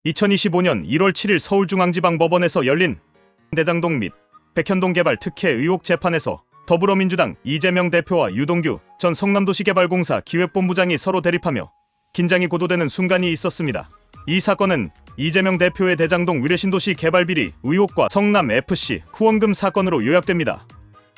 2025년 1월 7일 서울중앙지방법원에서 열린 대장동 및 백현동 개발 특혜 의혹 재판에서 더불어민주당 이재명 대표와 유동규 전 성남도시개발공사 기획본부장이 서로 대립하며 긴장이 고조되는 순간이 있었습니다. 이 사건은 이재명 대표의 대장동 위례신도시 개발비리 의혹과 성남FC 후원금 사건으로 요약됩니다.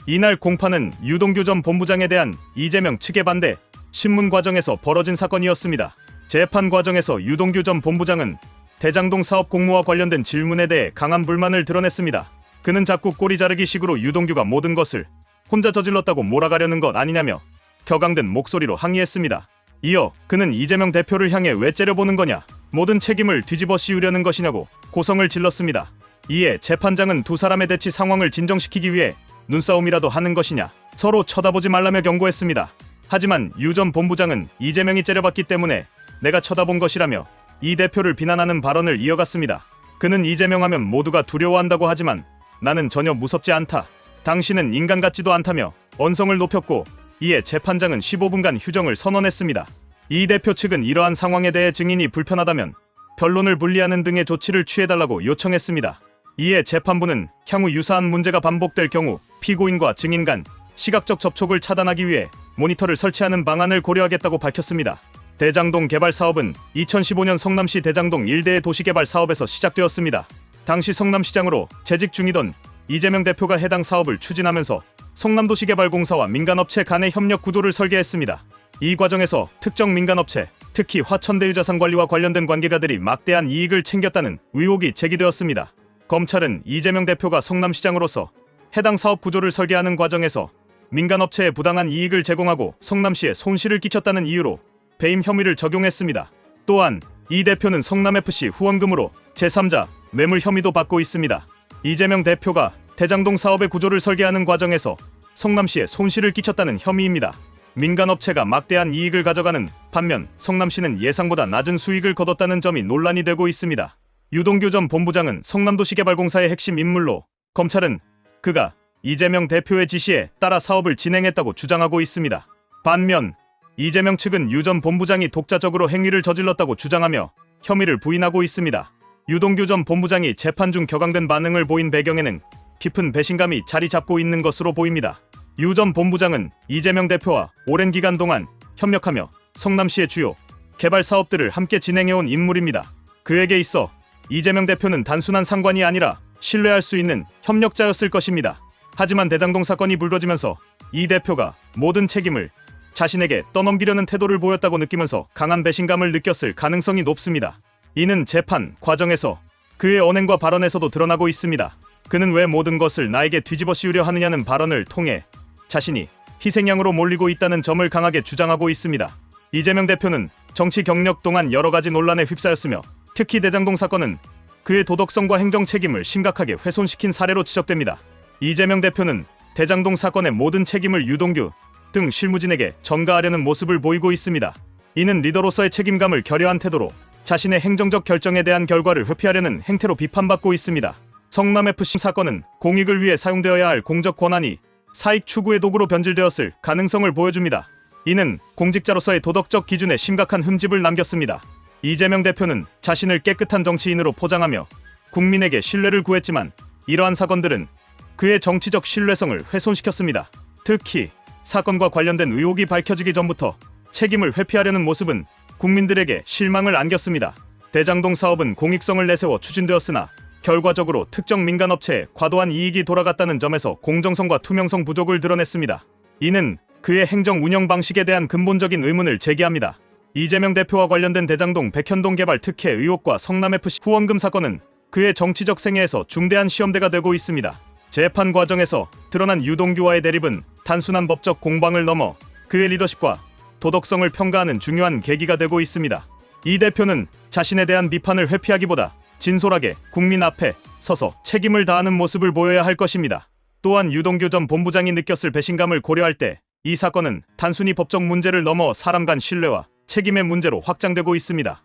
이날 공판은 유동규 전 본부장에 대한 이재명 측의 반대 신문 과정에서 벌어진 사건이었습니다. 재판 과정에서 유동규 전 본부장은 대장동 사업 공모와 관련된 질문에 대해 강한 불만을 드러냈습니다. 그는 자꾸 꼬리 자르기 식으로 유동규가 모든 것을 혼자 저질렀다고 몰아가려는 것 아니냐며 격앙된 목소리로 항의했습니다. 이어 그는 이재명 대표를 향해 왜 째려보는 거냐, 모든 책임을 뒤집어 씌우려는 것이냐고 고성을 질렀습니다. 이에 재판장은 두 사람의 대치 상황을 진정시키기 위해 눈싸움이라도 하는 것이냐, 서로 쳐다보지 말라며 경고했습니다. 하지만 유 전 본부장은 이재명이 째려봤기 때문에 내가 쳐다본 것이라며 이 대표를 비난하는 발언을 이어갔습니다. 그는 이재명 하면 모두가 두려워한다고 하지만 나는 전혀 무섭지 않다. 당신은 인간 같지도 않다며 언성을 높였고, 이에 재판장은 15분간 휴정을 선언했습니다. 이 대표 측은 이러한 상황에 대해 증인이 불편하다면 변론을 분리하는 등의 조치를 취해달라고 요청했습니다. 이에 재판부는 향후 유사한 문제가 반복될 경우 피고인과 증인 간 시각적 접촉을 차단하기 위해 모니터를 설치하는 방안을 고려하겠다고 밝혔습니다. 대장동 개발 사업은 2015년 성남시 대장동 일대의 도시개발 사업에서 시작되었습니다. 당시 성남시장으로 재직 중이던 이재명 대표가 해당 사업을 추진하면서 성남도시개발공사와 민간업체 간의 협력 구도를 설계했습니다. 이 과정에서 특정 민간업체, 특히 화천대유자산관리와 관련된 관계가들이 막대한 이익을 챙겼다는 의혹이 제기되었습니다. 검찰은 이재명 대표가 성남시장으로서 해당 사업 구조를 설계하는 과정에서 민간업체에 부당한 이익을 제공하고 성남시에 손실을 끼쳤다는 이유로 배임 혐의를 적용했습니다. 또한 이 대표는 성남FC 후원금으로 제3자 뇌물 혐의도 받고 있습니다. 이재명 대표가 대장동 사업의 구조를 설계하는 과정에서 성남시에 손실을 끼쳤다는 혐의입니다. 민간업체가 막대한 이익을 가져가는 반면 성남시는 예상보다 낮은 수익을 거뒀다는 점이 논란이 되고 있습니다. 유동규 전 본부장은 성남도시개발공사의 핵심 인물로 검찰은 그가 이재명 대표의 지시에 따라 사업을 진행했다고 주장하고 있습니다. 반면 이재명 측은 유 전 본부장이 독자적으로 행위를 저질렀다고 주장하며 혐의를 부인하고 있습니다. 유동규 전 본부장이 재판 중 격앙된 반응을 보인 배경에는 깊은 배신감이 자리 잡고 있는 것으로 보입니다. 유 전 본부장은 이재명 대표와 오랜 기간 동안 협력하며 성남시의 주요 개발 사업들을 함께 진행해온 인물입니다. 그에게 있어 이재명 대표는 단순한 상관이 아니라 신뢰할 수 있는 협력자였을 것입니다. 하지만 대장동 사건이 불거지면서 이 대표가 모든 책임을 자신에게 떠넘기려는 태도를 보였다고 느끼면서 강한 배신감을 느꼈을 가능성이 높습니다. 이는 재판 과정에서 그의 언행과 발언에서도 드러나고 있습니다. 그는 왜 모든 것을 나에게 뒤집어 씌우려 하느냐는 발언을 통해 자신이 희생양으로 몰리고 있다는 점을 강하게 주장하고 있습니다. 이재명 대표는 정치 경력 동안 여러 가지 논란에 휩싸였으며 특히 대장동 사건은 그의 도덕성과 행정 책임을 심각하게 훼손시킨 사례로 지적됩니다. 이재명 대표는 대장동 사건의 모든 책임을 유동규 등 실무진에게 전가하려는 모습을 보이고 있습니다. 이는 리더로서의 책임감을 결여한 태도로 자신의 행정적 결정에 대한 결과를 회피하려는 행태로 비판받고 있습니다. 성남FC 사건은 공익을 위해 사용되어야 할 공적 권한이 사익 추구의 도구로 변질되었을 가능성을 보여줍니다. 이는 공직자로서의 도덕적 기준에 심각한 흠집을 남겼습니다. 이재명 대표는 자신을 깨끗한 정치인으로 포장하며 국민에게 신뢰를 구했지만 이러한 사건들은 그의 정치적 신뢰성을 훼손시켰습니다. 특히 사건과 관련된 의혹이 밝혀지기 전부터 책임을 회피하려는 모습은 국민들에게 실망을 안겼습니다. 대장동 사업은 공익성을 내세워 추진되었으나 결과적으로 특정 민간업체에 과도한 이익이 돌아갔다는 점에서 공정성과 투명성 부족을 드러냈습니다. 이는 그의 행정 운영 방식에 대한 근본적인 의문을 제기합니다. 이재명 대표와 관련된 대장동 백현동 개발 특혜 의혹과 성남FC 후원금 사건은 그의 정치적 생애에서 중대한 시험대가 되고 있습니다. 재판 과정에서 드러난 유동규와의 대립은 단순한 법적 공방을 넘어 그의 리더십과 도덕성을 평가하는 중요한 계기가 되고 있습니다. 이 대표는 자신에 대한 비판을 회피하기보다 진솔하게 국민 앞에 서서 책임을 다하는 모습을 보여야 할 것입니다. 또한 유동규 전 본부장이 느꼈을 배신감을 고려할 때 이 사건은 단순히 법적 문제를 넘어 사람 간 신뢰와 책임의 문제로 확장되고 있습니다.